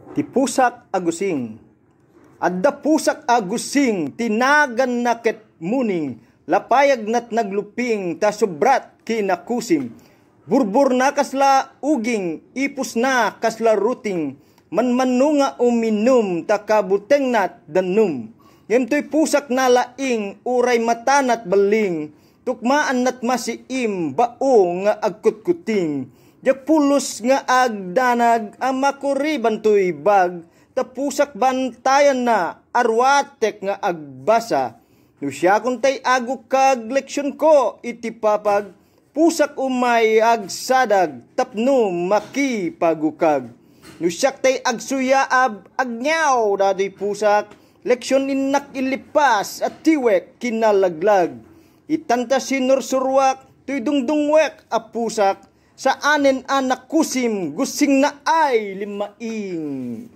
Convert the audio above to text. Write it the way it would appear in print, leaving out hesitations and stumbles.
Ti pusak agusing. Adda pusak agusing tinagan na ket muning lapayag nat nagluping ta sobrat kinakusim. Burbur na kasla uging ipus na kasla ruting manmanu nga uminum ta kabuteng nat danum. Yentoy pusak na laing uray matanat baling tukmaan nat masiim bao nga agkutkuting. Jak pulos nga agdanag ang makuriban to'y bag, tapusak bantayan na arwatek nga agbasa. No siya kung tay aguk kag leksyon ko iti papag, pusak umay agsadag tapno makipagukag. No siya tay agsuyaab agnyaw dadoy pusak, leksyon inak ilipas at tiwek kinalaglag. Itanta sinursurwak to'y dungdungwek a pusak, sa anen anak kusim gusing na ay limaing.